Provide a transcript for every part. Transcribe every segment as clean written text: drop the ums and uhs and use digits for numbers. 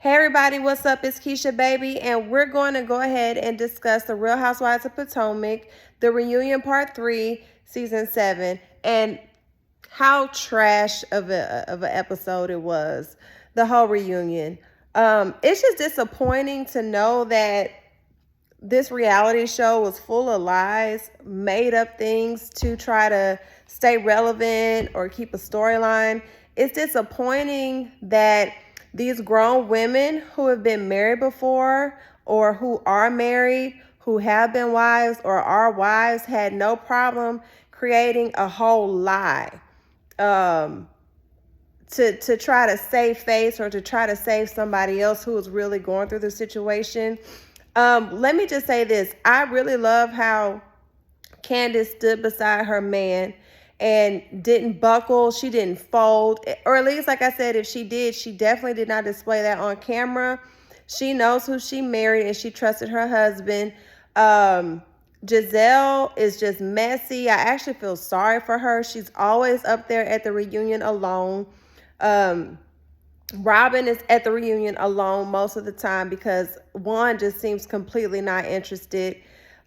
Hey everybody, what's up? It's Keisha Baby, and we're going to go ahead and discuss the Real Housewives of Potomac, the reunion part 3, season 7, and how trash of an episode it was, the whole reunion. It's just disappointing to know that this reality show was full of lies, made up things to try to stay relevant or keep a storyline. It's disappointing that these grown women who have been married before or who are married, who have been wives or are wives, had no problem creating a whole lie to try to save face or to try to save somebody else who is really going through the situation. Let me just say this. I really love how Candace stood beside her man and didn't buckle. She didn't fold, or at least, like I said, if she did, she definitely did not display that on camera. She knows who she married and she trusted her husband. Gizelle is just messy. I actually feel sorry for her. She's always up there at the reunion alone. Robin is at the reunion alone most of the time because Juan just seems completely not interested.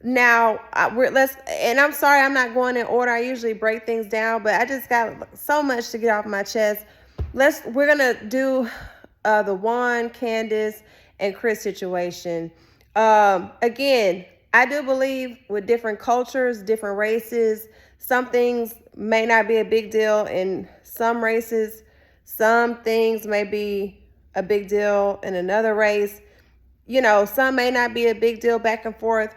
Now, and I'm sorry, I'm not going in order. I usually break things down, but I just got so much to get off my chest. We're gonna do the Juan, Candace, and Chris situation. Again, I do believe with different cultures, different races, some things may not be a big deal in some races. Some things may be a big deal in another race. You know, some may not be a big deal back and forth.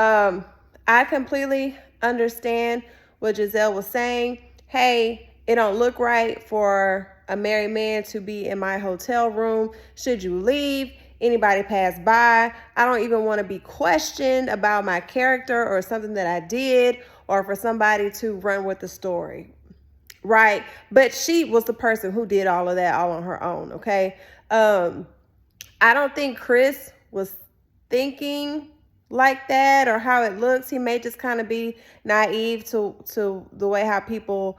I completely understand what Gizelle was saying. Hey, it don't look right for a married man to be in my hotel room. Should you leave? Anybody pass by? I don't even want to be questioned about my character or something that I did, or for somebody to run with the story. Right? But she was the person who did all of that all on her own. Okay. I don't think Chris was thinking like that or how it looks. He may just kind of be naive to the way how people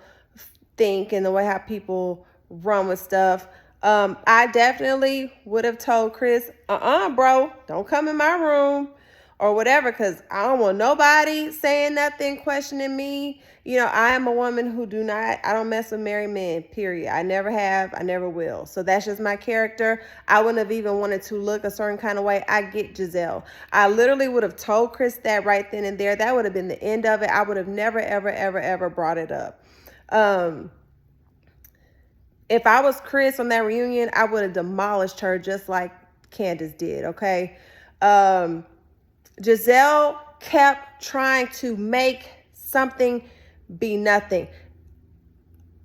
think and the way how people run with stuff. I definitely would have told Chris, bro, don't come in my room or whatever, because I don't want nobody saying nothing, questioning me. You know, I am a woman who I don't mess with married men, period. I never have, I never will. So that's just my character. I wouldn't have even wanted to look a certain kind of way. I get Gizelle. I literally would have told Chris that right then and there. That would have been the end of it. I would have never, ever, ever, ever brought it up. If I was Chris on that reunion, I would have demolished her just like Candace did, okay? Gizelle kept trying to make something be nothing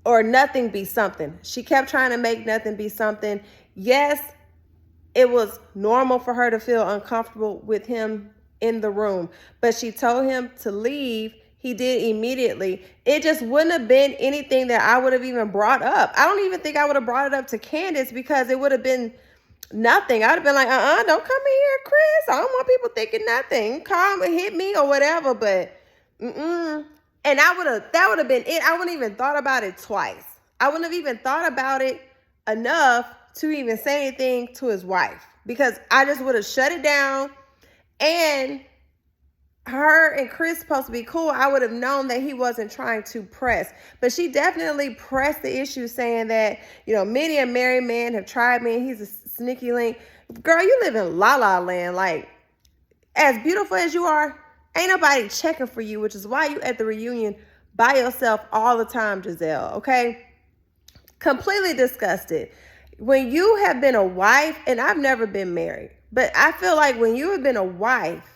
or nothing be something. She kept trying to make nothing be something. Yes, it was normal for her to feel uncomfortable with him in the room, but she told him to leave. He did immediately. It just wouldn't have been anything that I would have even brought up. I don't even think I would have brought it up to Candace because it would have been nothing. I would have been like, don't come in here, Chris. I don't want people thinking nothing. Call me, hit me or whatever, but And that would have been it. I wouldn't even thought about it twice. I wouldn't have even thought about it enough to even say anything to his wife, because I just would have shut it down. And her and Chris supposed to be cool. I would have known that he wasn't trying to press, but she definitely pressed the issue, saying that, you know, many a married man have tried me and he's a sneaky link. Girl, you live in La La Land. Like, as beautiful as you are, ain't nobody checking for you, which is why you at the reunion by yourself all the time, Gizelle, okay? Completely disgusted. When you have been a wife, and I've never been married, but I feel like when you have been a wife,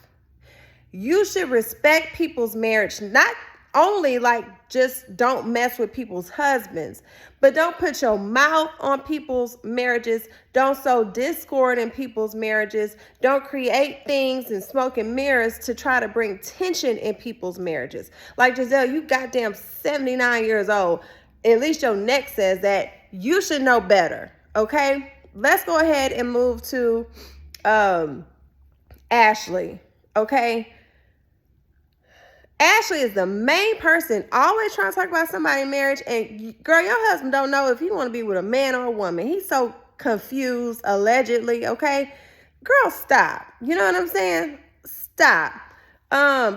you should respect people's marriage. Not only like just don't mess with people's husbands, but don't put your mouth on people's marriages. Don't sow discord in people's marriages. Don't create things and smoke and mirrors to try to bring tension in people's marriages. Like, Gizelle, you goddamn 79 years old. At least your neck says that. You should know better, okay? Let's go ahead and move to Ashley, okay? Ashley is the main person always trying to talk about somebody's marriage. And girl, your husband don't know if he want to be with a man or a woman. He's so confused, allegedly, okay? Girl, stop. You know what I'm saying? Stop.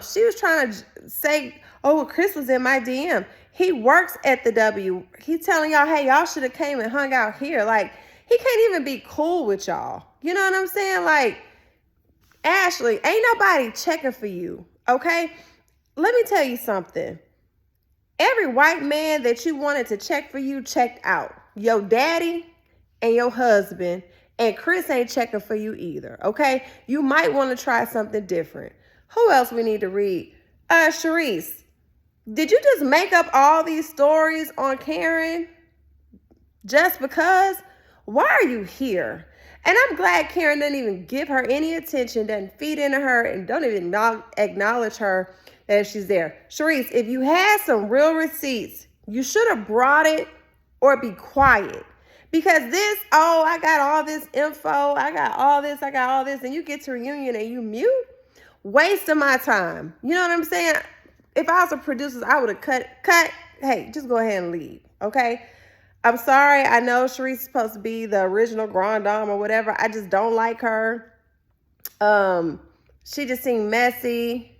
She was trying to say, oh, well, Chris was in my DM. He works at the W. He's telling y'all, hey, y'all should have came and hung out here. Like, he can't even be cool with y'all. You know what I'm saying? Like, Ashley, ain't nobody checking for you, okay? Let me tell you something. Every white man that you wanted to check for you checked out. Your daddy and your husband, and Chris ain't checking for you either, okay? You might want to try something different. Who else we need to read? Sharice, did you just make up all these stories on Karen just because? Why are you here? And I'm glad Karen didn't even give her any attention, doesn't feed into her, and don't even acknowledge her that she's there. Sharice, if you had some real receipts, you should have brought it or be quiet. Because this, oh, I got all this info, I got all this, and you get to reunion and you mute? Waste of my time. You know what I'm saying? If I was a producer, I would have cut. Hey, just go ahead and leave, okay? I'm sorry. I know Sharice is supposed to be the original Grand Dame or whatever. I just don't like her. She just seemed messy.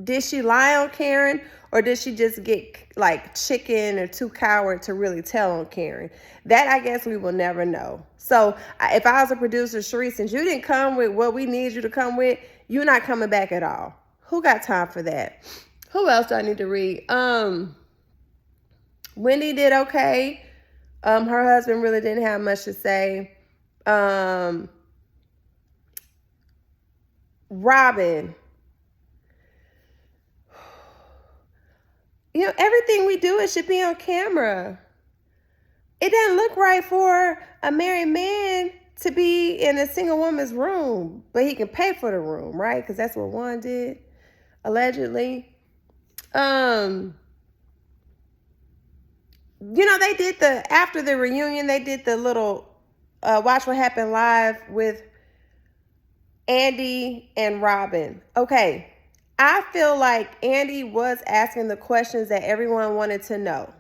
Did she lie on Karen, or did she just get like chicken or too coward to really tell on Karen? That I guess we will never know. So if I was a producer, Sharice, since you didn't come with what we need you to come with, you're not coming back at all. Who got time for that? Who else do I need to read? Wendy did okay. Her husband really didn't have much to say. Robin. You know, everything we do, it should be on camera. It doesn't look right for a married man to be in a single woman's room, but he can pay for the room, right? Because that's what Juan did, allegedly. You know, they did after the reunion, they did the little Watch What Happened Live with Andy and Robin. Okay, I feel like Andy was asking the questions that everyone wanted to know.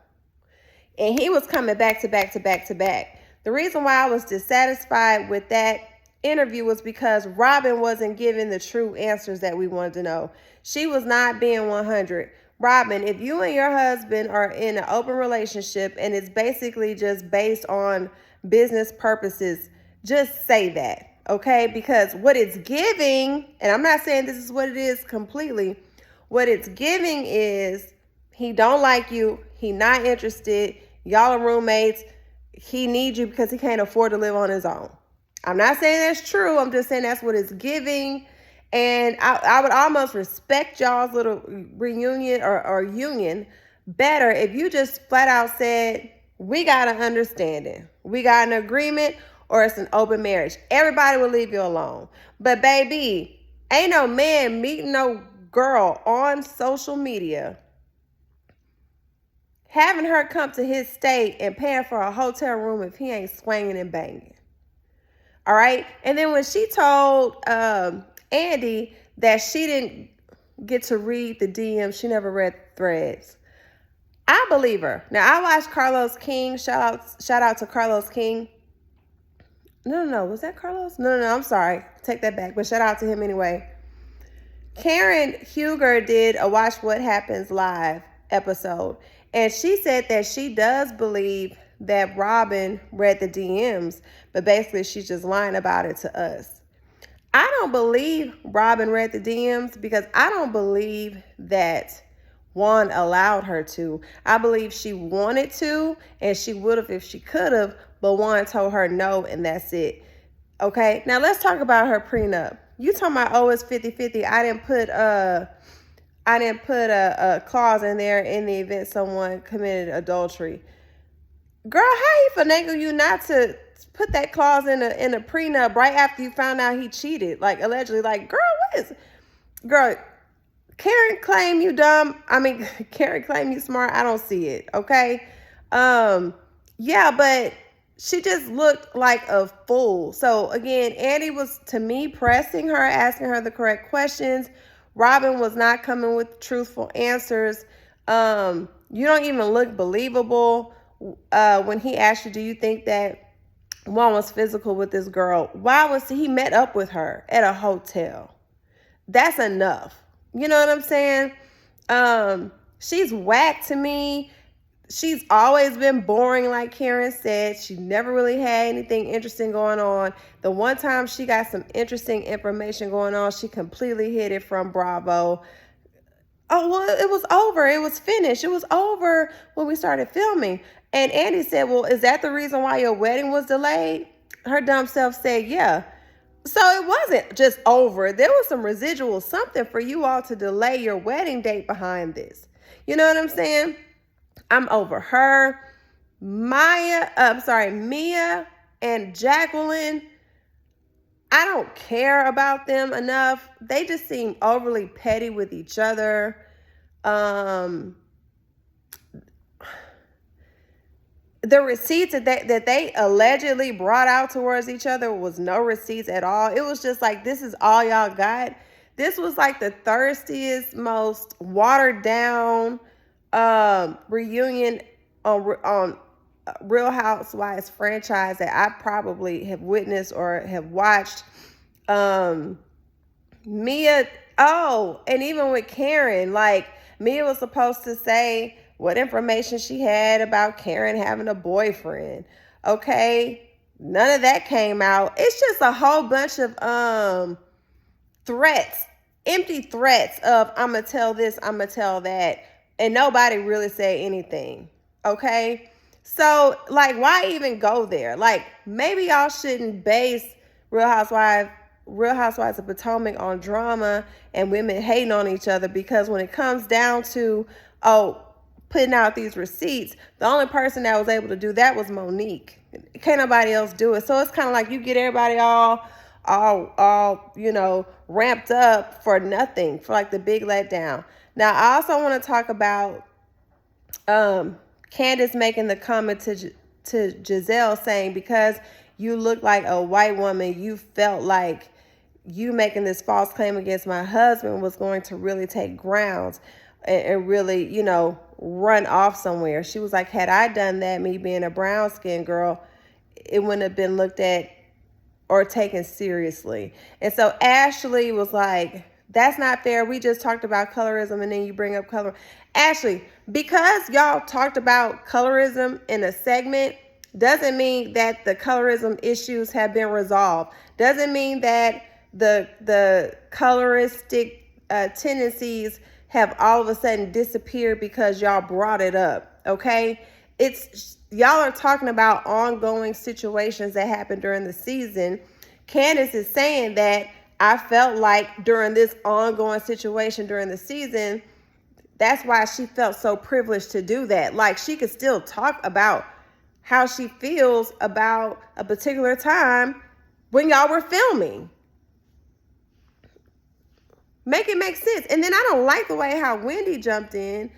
And he was coming back to back to back to back. The reason why I was dissatisfied with that interview was because Robin wasn't giving the true answers that we wanted to know. She was not being 100. Robin, if you and your husband are in an open relationship and it's basically just based on business purposes, just say that, okay? Because what it's giving, and I'm not saying this is what it is completely, what it's giving is he don't like you, he not interested, y'all are roommates, he needs you because he can't afford to live on his own. I'm not saying that's true, I'm just saying that's what it's giving. And I would almost respect y'all's little reunion or union better if you just flat out said, we got an understanding, we got an agreement, or it's an open marriage. Everybody will leave you alone. But baby, ain't no man meeting no girl on social media, having her come to his state and paying for a hotel room if he ain't swinging and banging. All right? And then when she told Andy that she didn't get to read the DM, she never read threads, I believe her. Now, I watched Carlos King. Shout out to Carlos King. No. Was that Carlos? No, I'm sorry. Take that back. But shout out to him anyway. Karen Huger did a Watch What Happens Live episode. And she said that she does believe that Robin read the DMs. But basically, she's just lying about it to us. I don't believe Robin read the DMs because I don't believe that Juan allowed her to. I believe she wanted to, and she would have if she could have, but Juan told her no, and that's it. Okay, now let's talk about her prenup. You talking about, oh, it's 50-50. I didn't put a clause in there in the event someone committed adultery. Girl, how he finagle you not to put that clause in a prenup right after you found out he cheated, like allegedly? Like, girl, Karen claim you dumb. Karen claim you smart. I don't see it. Okay. Yeah, but she just looked like a fool. So again, Andy was, to me, pressing her, asking her the correct questions. Robin was not coming with truthful answers. You don't even look believable when he asked you, do you think that One was physical with this girl. Why was he met up with her at a hotel? That's enough. You know what I'm saying? She's whack to me. She's always been boring, like Karen said. She never really had anything interesting going on. The one time she got some interesting information going on, she completely hid it from Bravo. Oh, well, it was over. It was finished. It was over when we started filming. And Andy said, well, is that the reason why your wedding was delayed? Her dumb self said, yeah. So it wasn't just over. There was some residual something for you all to delay your wedding date behind this. You know what I'm saying? I'm over her. Mia and Jacqueline, I don't care about them enough. They just seem overly petty with each other. The receipts that they allegedly brought out towards each other was no receipts at all. It was just like, this is all y'all got. This was like the thirstiest, most watered down reunion on Real Housewives franchise that I probably have witnessed or have watched. Mia, and even with Karen, like Mia was supposed to say what information she had about Karen having a boyfriend. Okay, none of that came out. It's just a whole bunch of threats, empty threats of I'm gonna tell this, I'm gonna tell that, and nobody really said anything. Okay, so like, why even go there? Like, maybe y'all shouldn't base Real Housewives of Potomac on drama and women hating on each other, because when it comes down to putting out these receipts, the only person that was able to do that was Monique. Can't nobody else do it. So it's kind of like you get everybody all ramped up for nothing, for like the big letdown. Now I also want to talk about Candace making the comment to Gizelle, saying because you look like a white woman, you felt like you making this false claim against my husband was going to really take grounds and really, run off somewhere. She was like, had I done that, me being a brown skinned girl, it wouldn't have been looked at or taken seriously. And so Ashley was like, that's not fair. We just talked about colorism and then you bring up color. Ashley, because y'all talked about colorism in a segment, doesn't mean that the colorism issues have been resolved. Doesn't mean that the coloristic tendencies have all of a sudden disappeared because y'all brought it up. Okay, y'all are talking about ongoing situations that happened during the season. Candace is saying that I felt like during this ongoing situation during the season, that's why she felt so privileged to do that. Like, she could still talk about how she feels about a particular time when y'all were filming. Make it make sense. And then I don't like the way how Wendy jumped in.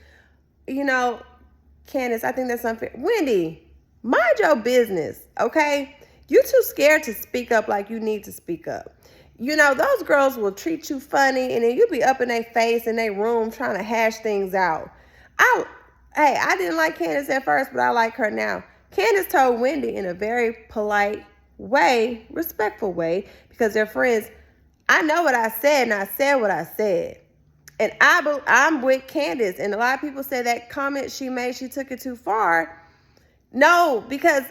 Candace, I think that's unfair. Wendy, mind your business, okay? You too scared to speak up like you need to speak up. Those girls will treat you funny, and then you be up in their face in their room trying to hash things out. I didn't like Candace at first, but I like her now. Candace told Wendy in a very polite way, respectful way, because they're friends, I know what I said, and I said what I said. And I'm with Candace. And a lot of people say that comment she made, she took it too far. No, because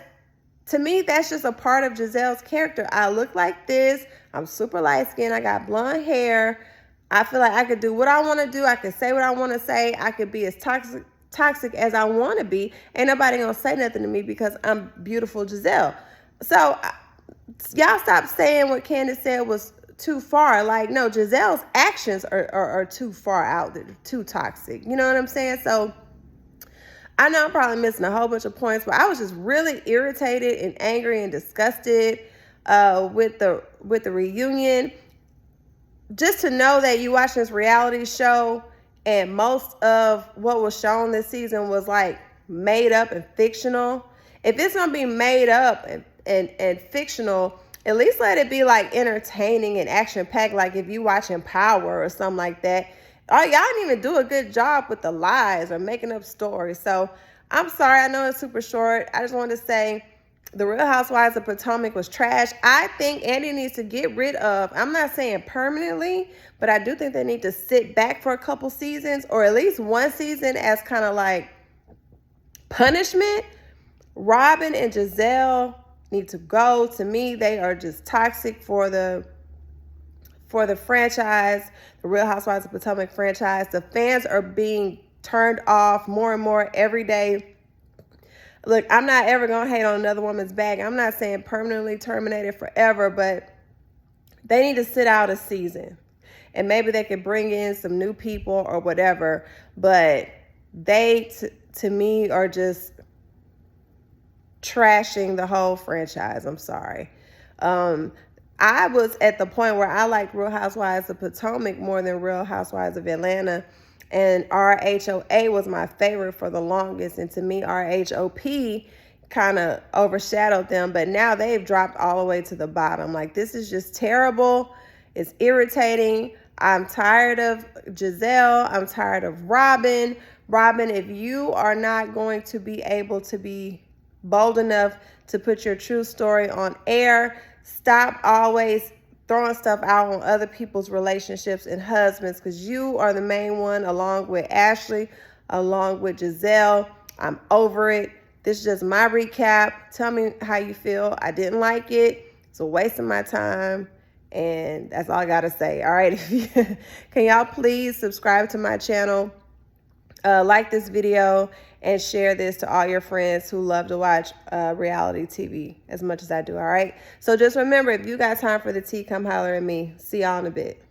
to me, that's just a part of Gizelle's character. I look like this. I'm super light skinned. I got blonde hair. I feel like I could do what I want to do. I could say what I want to say. I could be as toxic as I want to be. Ain't nobody going to say nothing to me because I'm beautiful Gizelle. So y'all stop saying what Candace said was too far. Like, no, Gizelle's actions are too far out. They're too toxic. You know what I'm saying? So I know I'm probably missing a whole bunch of points, but I was just really irritated and angry and disgusted with the reunion. Just to know that you watch this reality show and most of what was shown this season was like made up and fictional. If it's gonna be made up and fictional, at least let it be like entertaining and action-packed, like if you watching Power or something like that. Y'all didn't even do a good job with the lies or making up stories. So I'm sorry, I know it's super short. I just wanted to say The Real Housewives of Potomac was trash. I think Andy needs to get rid of, I'm not saying permanently, but I do think they need to sit back for a couple seasons, or at least one season as kind of like punishment. Robin and Gizelle need to go. To me, they are just toxic for the franchise, the Real Housewives of Potomac franchise. The fans are being turned off more and more every day. Look, I'm not ever going to hate on another woman's back. I'm not saying permanently terminated forever, but they need to sit out a season. And maybe they could bring in some new people or whatever. But they, to me, are just trashing the whole franchise. I'm sorry. I was at the point where I liked Real Housewives of Potomac more than Real Housewives of Atlanta. And RHOA was my favorite for the longest. And to me, RHOP kind of overshadowed them. But now they've dropped all the way to the bottom. Like, this is just terrible. It's irritating. I'm tired of Gizelle. I'm tired of Robin. Robin, if you are not going to be able to be bold enough to put your true story on air, stop always throwing stuff out on other people's relationships and husbands, because you are the main one, along with Ashley, along with Gizelle. I'm over it. This is just my recap. Tell me how you feel. I didn't like it. It's a waste of my time. And that's all I got to say. All right. Can y'all please subscribe to my channel, like this video, and share this to all your friends who love to watch reality TV as much as I do, all right? So just remember, if you got time for the tea, come holler at me. See y'all in a bit.